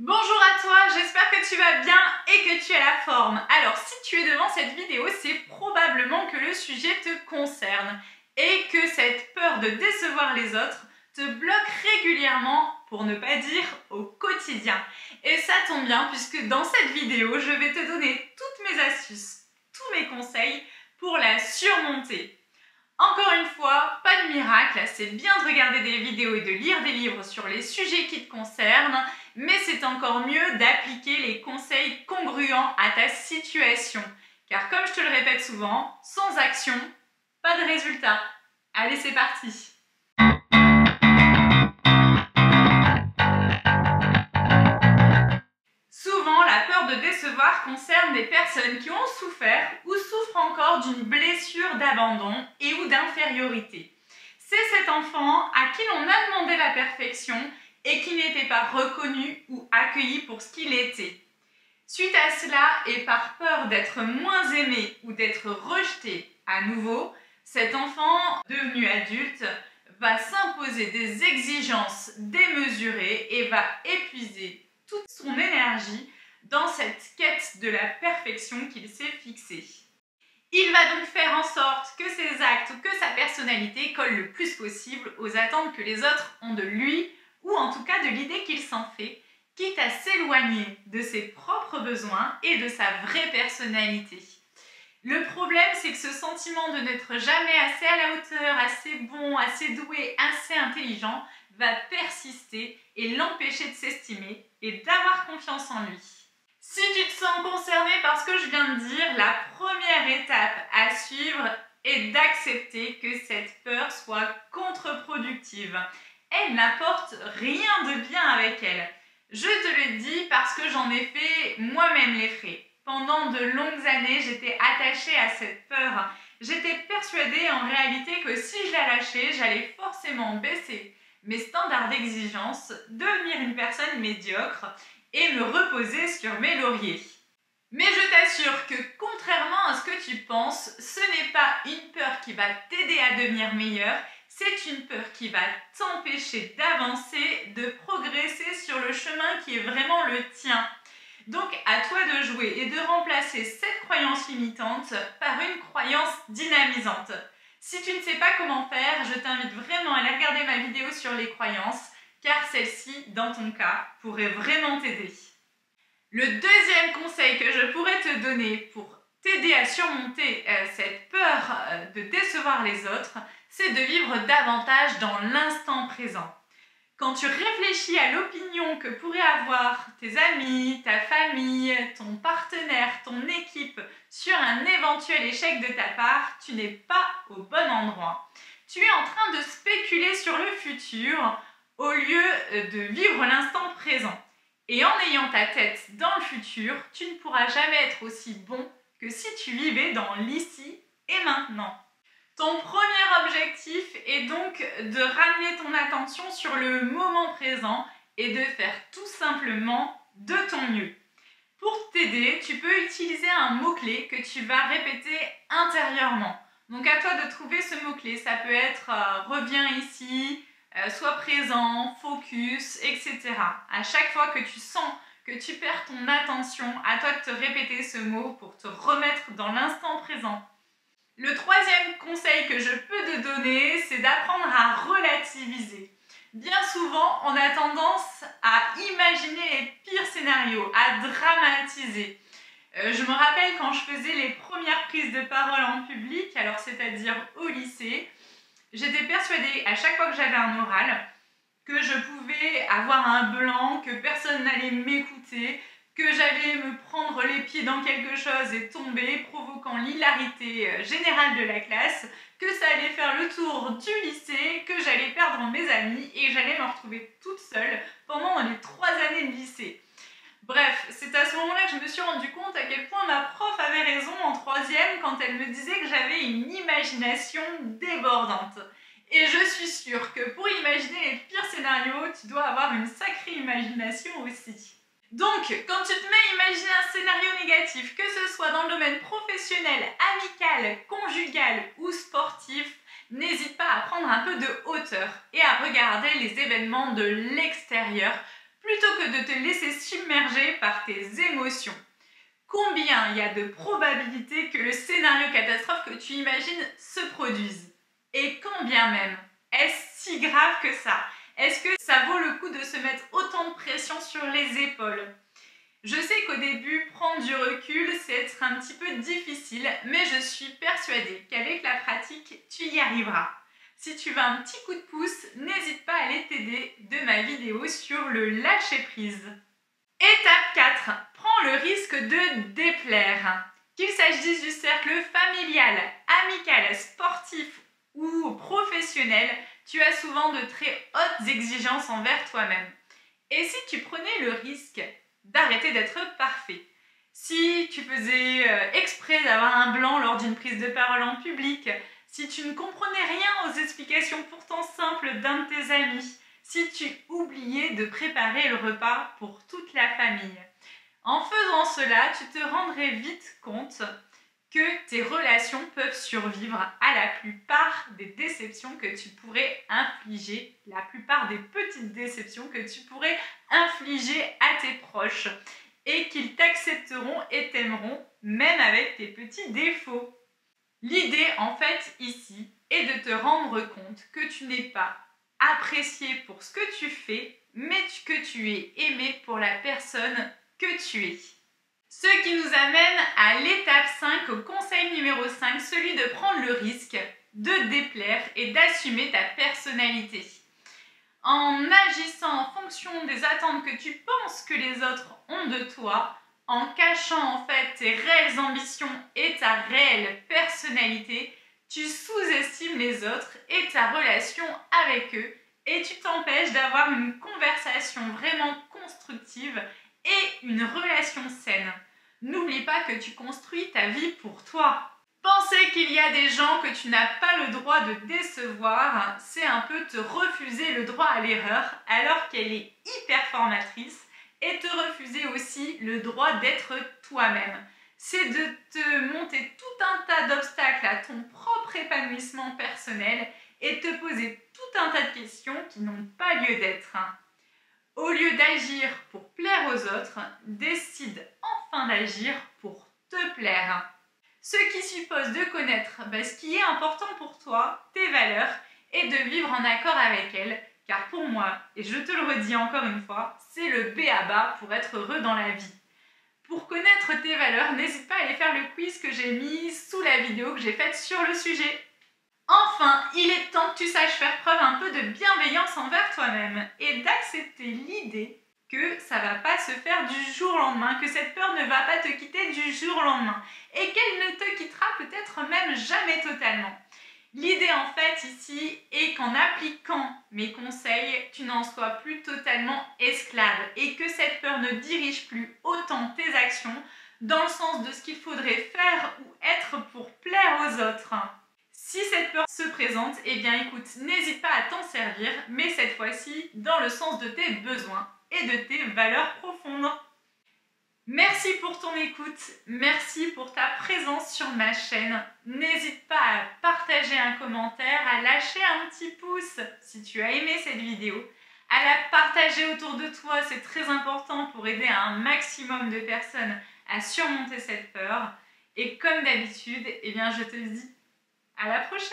Bonjour à toi, j'espère que tu vas bien et que tu as la forme. Alors si tu es devant cette vidéo, c'est probablement que le sujet te concerne et que cette peur de décevoir les autres te bloque régulièrement, pour ne pas dire au quotidien. Et ça tombe bien puisque dans cette vidéo, je vais te donner toutes mes astuces, tous mes conseils pour la surmonter. Encore une fois, pas de miracle, c'est bien de regarder des vidéos et de lire des livres sur les sujets qui te concernent, mais c'est encore mieux d'appliquer les conseils congruents à ta situation. Car comme je te le répète souvent, sans action, pas de résultat. Allez, c'est parti! Souvent, la peur de décevoir concerne des personnes qui ont souffert ou souffrent encore d'une blessure d'abandon et ou d'infériorité. C'est cet enfant à qui l'on a demandé la perfection et qui n'était pas reconnu ou accueilli pour ce qu'il était. Suite à cela, et par peur d'être moins aimé ou d'être rejeté à nouveau, cet enfant devenu adulte va s'imposer des exigences démesurées et va épuiser toute son énergie dans cette quête de la perfection qu'il s'est fixée. Il va donc faire en sorte que ses actes ou que sa personnalité collent le plus possible aux attentes que les autres ont de lui, ou en tout cas de l'idée qu'il s'en fait, quitte à s'éloigner de ses propres besoins et de sa vraie personnalité. Le problème, c'est que ce sentiment de n'être jamais assez à la hauteur, assez bon, assez doué, assez intelligent, va persister et l'empêcher de s'estimer et d'avoir confiance en lui. Si tu te sens concerné par ce que je viens de dire, la première étape à suivre est d'accepter que cette peur soit contre-productive. Elle n'apporte rien de bien avec elle. Je te le dis parce que j'en ai fait moi-même les frais. Pendant de longues années, j'étais attachée à cette peur. J'étais persuadée en réalité que si je la lâchais, j'allais forcément baisser mes standards d'exigence, devenir une personne médiocre et me reposer sur mes lauriers. Mais je t'assure que contrairement à ce que tu penses, ce n'est pas une peur qui va t'aider à devenir meilleur, c'est une peur qui va t'empêcher d'avancer, de progresser sur le chemin qui est vraiment le tien. Donc à toi de jouer et de remplacer cette croyance limitante par une croyance dynamisante. Si tu ne sais pas comment faire, je t'invite vraiment à aller regarder ma vidéo sur les croyances, car celle-ci, dans ton cas, pourrait vraiment t'aider. Le deuxième conseil que je pourrais te donner pour t'aider à surmonter cette peur de décevoir les autres, c'est de vivre davantage dans l'instant présent. Quand tu réfléchis à l'opinion que pourraient avoir tes amis, ta famille, ton partenaire, ton équipe sur un éventuel échec de ta part, tu n'es pas au bon endroit. Tu es en train de spéculer sur le futur au lieu de vivre l'instant présent. Et en ayant ta tête dans le futur, tu ne pourras jamais être aussi bon que si tu vivais dans l'ici et maintenant. Ton premier objectif est donc de ramener ton attention sur le moment présent et de faire tout simplement de ton mieux. Pour t'aider, tu peux utiliser un mot-clé que tu vas répéter intérieurement. Donc à toi de trouver ce mot-clé, ça peut être reviens ici, sois présent, focus, etc. À chaque fois que tu sens que tu perds ton attention, à toi de te répéter ce mot pour te remettre dans l'instant présent. Le troisième conseil que je peux te donner, c'est d'apprendre à relativiser. Bien souvent, on a tendance à imaginer les pires scénarios, à dramatiser. Je me rappelle quand je faisais les premières prises de parole en public, alors c'est-à-dire au lycée, j'étais persuadée à chaque fois que j'avais un oral que je pouvais avoir un blanc, que personne n'allait m'écouter, que j'allais me prendre les pieds dans quelque chose et tomber, provoquant l'hilarité générale de la classe, que ça allait faire le tour du lycée, que j'allais perdre mes amis et que j'allais me retrouver toute seule pendant les 3 années de lycée. Bref, c'est à ce moment-là que je me suis rendu compte à quel point ma prof avait raison en 3e quand elle me disait que j'avais une imagination débordante. Et je suis sûre que pour imaginer les pires scénarios, tu dois avoir une sacrée imagination aussi. Donc, quand tu te mets à imaginer un scénario négatif, que ce soit dans le domaine professionnel, amical, conjugal ou sportif, n'hésite pas à prendre un peu de hauteur et à regarder les événements de l'extérieur plutôt que de te laisser submerger par tes émotions. Combien il y a de probabilités que le scénario catastrophe que tu imagines se produise? Et quand bien même, est-ce si grave que ça? Est-ce que ça vaut le coup de se mettre autant de pression sur les épaules? Je sais qu'au début, prendre du recul, c'est être un petit peu difficile, mais je suis persuadée qu'avec la pratique, tu y arriveras. Si tu veux un petit coup de pouce, n'hésite pas à aller t'aider de ma vidéo sur le lâcher-prise. Étape 4. Prends le risque de déplaire. Qu'il s'agisse du cercle familial, amical, sportif ou professionnel, tu as souvent de très hautes exigences envers toi-même. Et si tu prenais le risque d'arrêter d'être parfait? Si tu faisais exprès d'avoir un blanc lors d'une prise de parole en public, si tu ne comprenais rien aux explications pourtant simples d'un de tes amis, si tu oubliais de préparer le repas pour toute la famille. En faisant cela, tu te rendrais vite compte que tes relations peuvent survivre à la plupart des déceptions que tu pourrais infliger, la plupart des petites déceptions que tu pourrais infliger à tes proches et qu'ils t'accepteront et t'aimeront même avec tes petits défauts. L'idée en fait ici est de te rendre compte que tu n'es pas apprécié pour ce que tu fais, mais que tu es aimé pour la personne que tu es. Ce qui nous amène à l'étape 5, au conseil numéro 5, celui de prendre le risque de déplaire et d'assumer ta personnalité. En agissant en fonction des attentes que tu penses que les autres ont de toi, en cachant en fait tes réelles ambitions et ta réelle personnalité, tu sous-estimes les autres et ta relation avec eux et tu t'empêches d'avoir une conversation vraiment constructive et une relation saine. N'oublie pas que tu construis ta vie pour toi. Penser qu'il y a des gens que tu n'as pas le droit de décevoir, c'est un peu te refuser le droit à l'erreur alors qu'elle est hyper formatrice et te refuser aussi le droit d'être toi-même. C'est de te monter tout un tas d'obstacles à ton propre épanouissement personnel et te poser tout un tas de questions qui n'ont pas lieu d'être. Au lieu d'agir pour plaire aux autres, décide enfin d'agir pour te plaire. Ce qui suppose de connaître ce qui est important pour toi, tes valeurs, et de vivre en accord avec elles, car pour moi, et je te le redis encore une fois, c'est le b.a.-ba pour être heureux dans la vie. Pour connaître tes valeurs, n'hésite pas à aller faire le quiz que j'ai mis sous la vidéo que j'ai faite sur le sujet. Enfin, il est temps que tu saches faire preuve un peu de bienveillance envers toi-même et d'accepter l'idée que ça va pas se faire du jour au lendemain, que cette peur ne va pas te quitter du jour au lendemain et qu'elle ne te quittera peut-être même jamais totalement. L'idée en fait ici est qu'en appliquant mes conseils, tu n'en sois plus totalement esclave et que cette peur ne dirige plus autant tes actions dans le sens de ce qu'il faudrait faire ou être pour plaire aux autres. Si cette peur se présente, eh bien écoute, n'hésite pas à t'en servir, mais cette fois-ci dans le sens de tes besoins et de tes valeurs profondes. Merci pour ton écoute, merci pour ta présence sur ma chaîne. N'hésite pas à partager un commentaire, à lâcher un petit pouce si tu as aimé cette vidéo, à la partager autour de toi, c'est très important pour aider un maximum de personnes à surmonter cette peur. Et comme d'habitude, eh bien je te dis à la prochaine!